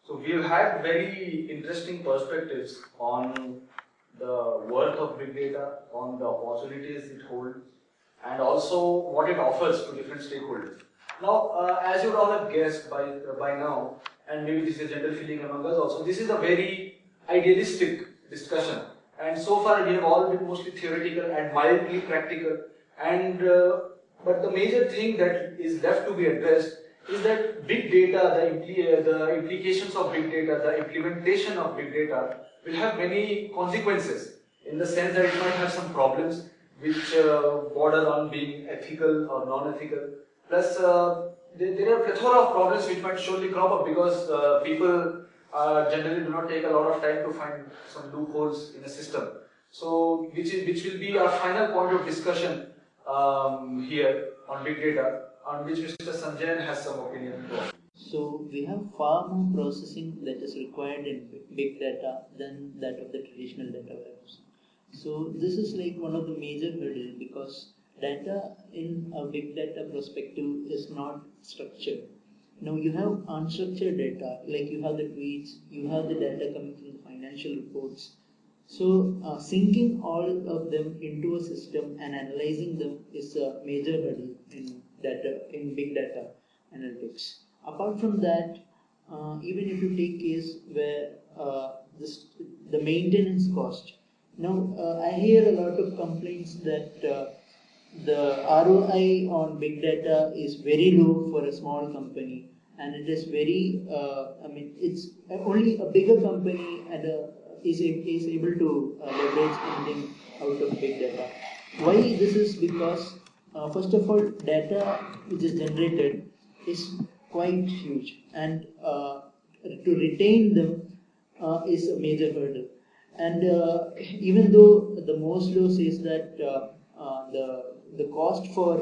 So we've had very interesting perspectives on the worth of big data, on the opportunities it holds, and also what it offers to different stakeholders. Now, as you would all have guessed by now, and maybe this is a general feeling among us also, this is a very idealistic discussion. And so far we have all been mostly theoretical and mildly practical. And but the major thing that is left to be addressed is that big data, the implications of big data, the implementation of big data will have many consequences in the sense that it might have some problems which border on being ethical or non-ethical. Plus, there are a plethora of problems which might surely crop up because people generally do not take a lot of time to find some loopholes in a system. So, which will be our final point of discussion here on big data, on which Mr. Sanjayan has some opinion. So we have far more processing that is required in big data than that of the traditional data warehouse. So this is like one of the major hurdles because data in a big data perspective is not structured. Now you have unstructured data, like you have the tweets, you have the data coming from the financial reports. So syncing all of them into a system and analyzing them is a major hurdle in big data analytics. Apart from that, even if you take case where the maintenance cost. Now I hear a lot of complaints that the ROI on big data is very low for a small company, and it is very. It's only a bigger company and is able to leverage anything out of big data. Why this is because first of all, data which is generated is quite huge, and to retain them is a major hurdle. And even though the Moore's law says that the cost for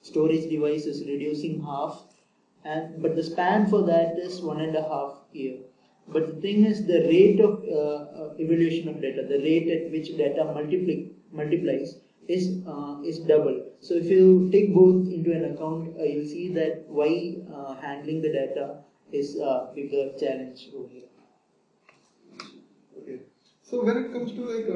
storage device is reducing half, but the span for that is 1.5 years. But the thing is, the rate of evolution of data, the rate at which data multiplies is double. So if you take both into an account, you'll see that why handling the data is a bigger challenge over here. Okay. So when it comes to like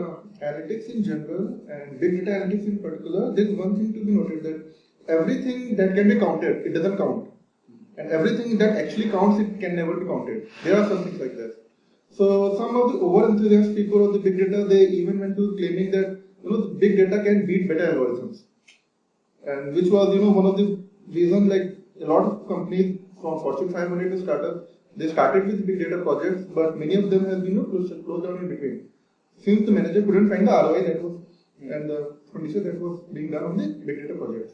analytics in general and big data analytics in particular, there's one thing to be noted that everything that can be counted, it doesn't count. And everything that actually counts, it can never be counted. There are some things like that. So some of the over-enthusiastic people of the big data, they even went to claiming that the big data can beat better algorithms, and which was one of the reasons like a lot of companies from Fortune 500 to startups, they started with big data projects, but many of them have been closed down in between since the manager couldn't find the ROI that was and the expenditure that was being done on the big data projects.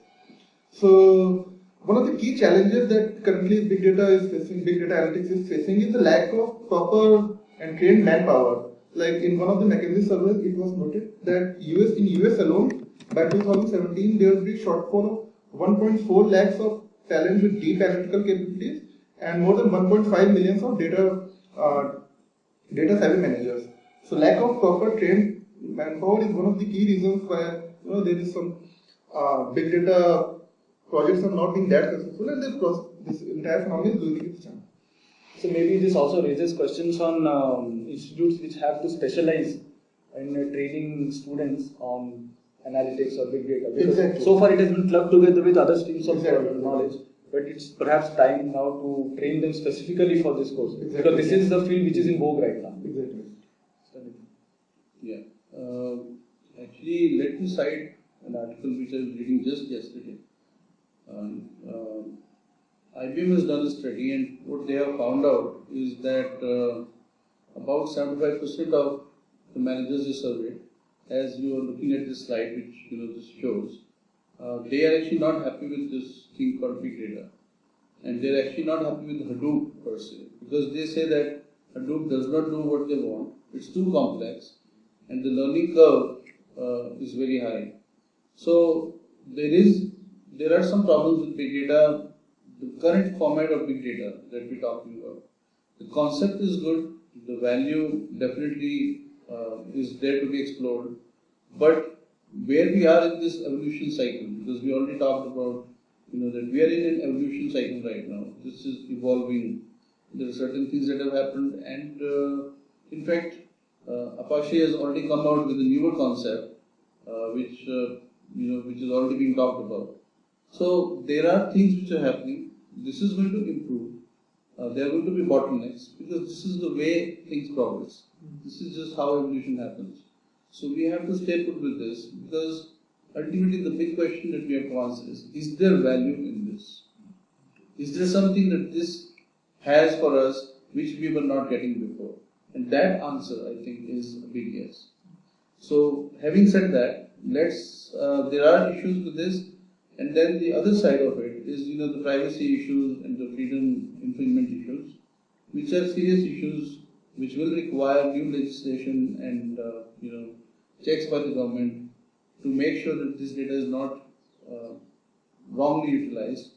So one of the key challenges that currently big data analytics is facing is the lack of proper and trained manpower. Like in one of the McKinsey surveys, it was noted that in US alone, by 2017, there will be a shortfall of 1.4 lakhs of talent with deep analytical capabilities and more than 1.5 million of data savvy managers. So lack of proper trained manpower is one of the key reasons why there is some big data projects are not being that successful, and this entire phenomenon is losing its charm. So maybe this also raises questions on institutes which have to specialize in training students on analytics or big data. Because exactly. So far it has been plugged together with other streams of exactly. knowledge, but it's perhaps time now to train them specifically for this course. Exactly. Because this is the field which is in vogue right now. Exactly. Yeah. Actually, let me cite an article which I was reading just yesterday. IBM has done a study, and what they have found out is that about 75% of the managers they surveyed, as you are looking at this slide, which this shows, they are actually not happy with this thing called big data, and they are actually not happy with Hadoop per se, because they say that Hadoop does not do what they want. It's too complex, and the learning curve is very high. So there are some problems with big data. The current format of big data that we're talking about, the concept is good, the value definitely is there to be explored, but where we are in this evolution cycle, because we already talked about that we are in an evolution cycle right now. This is evolving There are certain things that have happened, and in fact, Apache has already come out with a newer concept, which is already being talked about. So there are things which are happening. This is going to improve. There are going to be bottlenecks because this is the way things progress. This is just how evolution happens. So we have to stay put with this because ultimately the big question that we have to answer is there value in this? Is there something that this has for us which we were not getting before? And that answer, I think, is a big yes. So having said that, there are issues with this, and then the other side of it is, the privacy issues and the freedom infringement issues, which are serious issues which will require new legislation and, checks by the government to make sure that this data is not wrongly utilized.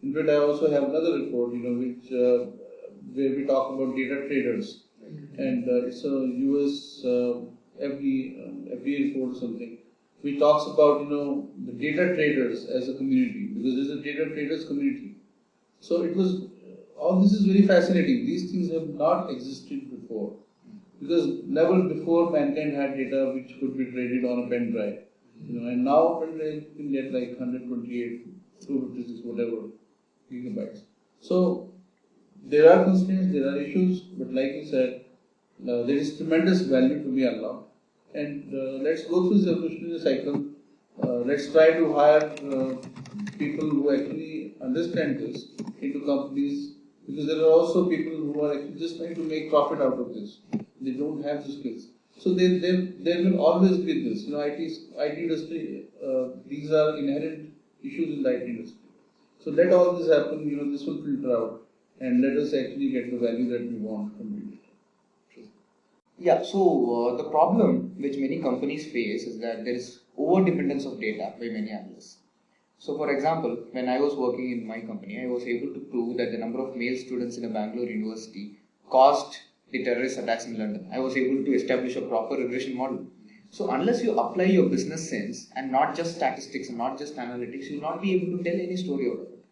In fact, I also have another report, where we talk about data traders, and it's a US FD report or something, which talks about the data traders as a community, because there's a data traders community. So all this is very fascinating. These things have not existed before, because never before mankind had data which could be traded on a pen drive, and now pen drive you can get like 128, 256, whatever gigabytes. So there are constraints, there are issues, but like you said, there is tremendous value to be unlocked. And let's go through this evolutionary cycle. Let's try to hire people who actually understand this into companies, because there are also people who are actually just trying to make profit out of this. They don't have the skills. So there will always be this. IT industry, these are inherent issues in the IT industry. So let all this happen, this will filter out, and let us actually get the value that we want from it. Yeah, so the problem which many companies face is that there is over dependence of data by many analysts. So, for example, when I was working in my company, I was able to prove that the number of male students in a Bangalore university caused the terrorist attacks in London. I was able to establish a proper regression model. So, unless you apply your business sense and not just statistics and not just analytics, you will not be able to tell any story out of it.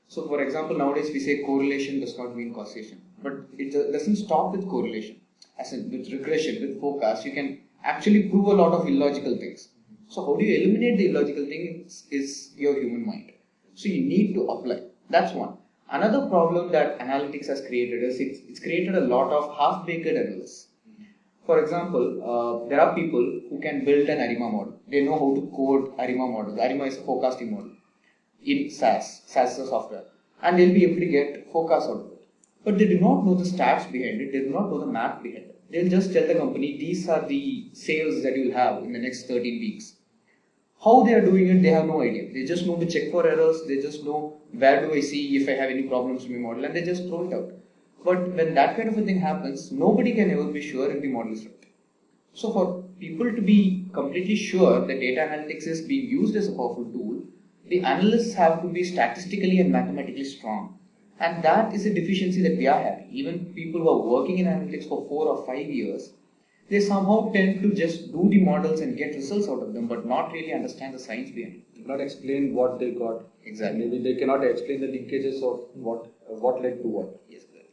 So, for example, nowadays we say correlation does not mean causation, but it doesn't stop with correlation. As in, with regression, with forecast, you can actually prove a lot of illogical things. So how do you eliminate the illogical thing is your human mind. So you need to apply. That's one. Another problem that analytics has created is it's created a lot of half-baked analysts. For example, there are people who can build an ARIMA model. They know how to code ARIMA model. ARIMA is a forecasting model in SAS. SAS is a software. And they'll be able to get forecast out of it. But they do not know the stats behind it. They do not know the math behind it. They'll just tell the company, these are the sales that you'll have in the next 13 weeks. How they are doing it, they have no idea. They just know to check for errors. They just know where do I see if I have any problems with my model, and they just throw it out. But when that kind of a thing happens, nobody can ever be sure if the model is right. So for people to be completely sure that data analytics is being used as a powerful tool, the analysts have to be statistically and mathematically strong. And that is a deficiency that we are having. Even people who are working in analytics for 4 or 5 years, they somehow tend to just do the models and get results out of them, but not really understand the science behind it. Not explain what they got. Exactly. Maybe they cannot explain the linkages of what led to what. Yes, correct.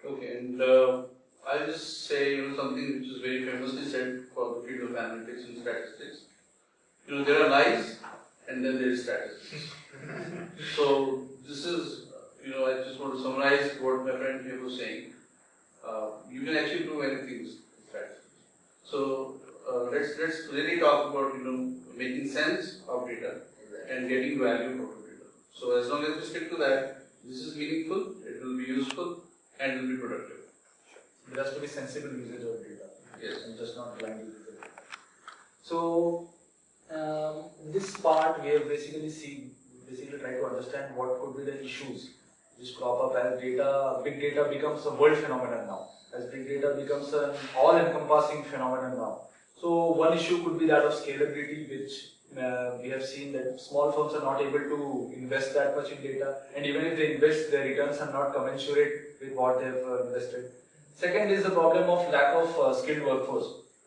Okay, and I'll just say something which is very famously said for the field of analytics and statistics. There are lies and then there is statistics. So this is, I just want to summarize what my friend here was saying. You can actually prove anything with statistics. So let's really talk about making sense of data and getting value out of data. So as long as we stick to that, this is meaningful, it will be useful, and it will be productive. There has to be sensible usage of data. Yes. And just not blindly use it. So this part we have basically try to understand what could be the issues which crop up as big data becomes a world phenomenon now. As big data becomes an all-encompassing phenomenon now. So one issue could be that of scalability, which we have seen that small firms are not able to invest that much in data, and even if they invest, their returns are not commensurate with what they have invested. Second is the problem of lack of skilled workforce,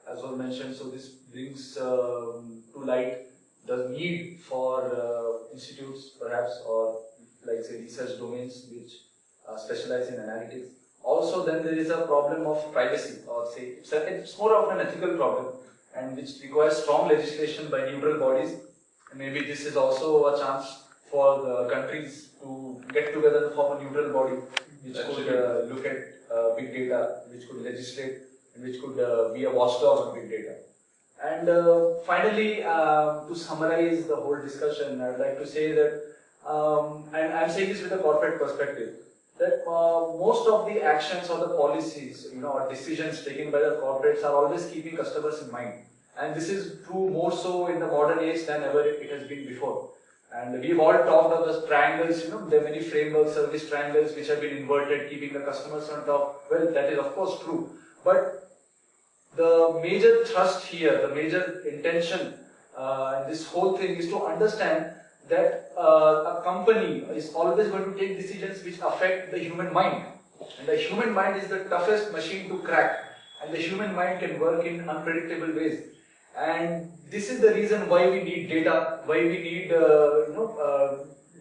as was mentioned. So this brings to light the need for institutes, perhaps, or like say research domains, which specialize in analytics. Also, then there is a problem of privacy, or say it's more of an ethical problem, and which requires strong legislation by neutral bodies. And maybe this is also a chance for the countries to get together and form a neutral body which could look at big data, which could legislate, and which could be a watchdog on big data. And finally, to summarize the whole discussion, I would like to say that, and I'm saying this with a corporate perspective, that most of the actions or the policies, or decisions taken by the corporates are always keeping customers in mind. And this is true more so in the modern age than ever it has been before. And we've all talked of the triangles, there are many framework service triangles which have been inverted, keeping the customers on top. Well, that is of course true. But the major thrust here, the major intention in this whole thing is to understand that a company is always going to take decisions which affect the human mind. And the human mind is the toughest machine to crack. And the human mind can work in unpredictable ways. And this is the reason why we need data, why we need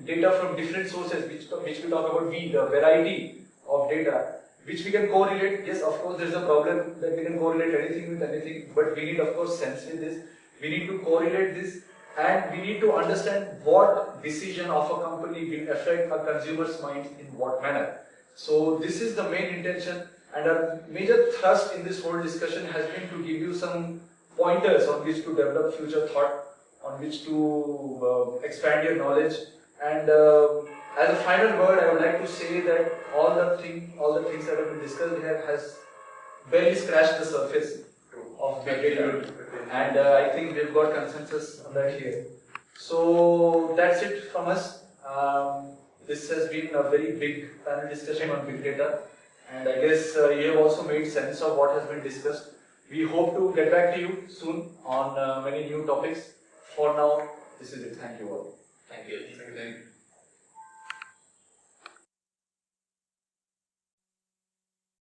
data from different sources, which we talk about the variety of data, which we can correlate. Yes, of course, there is a problem that we can correlate anything with anything, but we need, of course, sense with this. We need to correlate this, and we need to understand what decision of a company will affect a consumer's mind in what manner. So this is the main intention, and our major thrust in this whole discussion has been to give you some pointers on which to develop future thought, on which to expand your knowledge. And as a final word, I would like to say that all the things that have been discussed here has barely scratched the surface of big data, and I think we've got consensus on that here. So that's it from us. This has been a very big panel discussion on big data, and I guess you have also made sense of what has been discussed. We hope to get back to you soon on many new topics. For now, this is it. Thank you all. Thank you.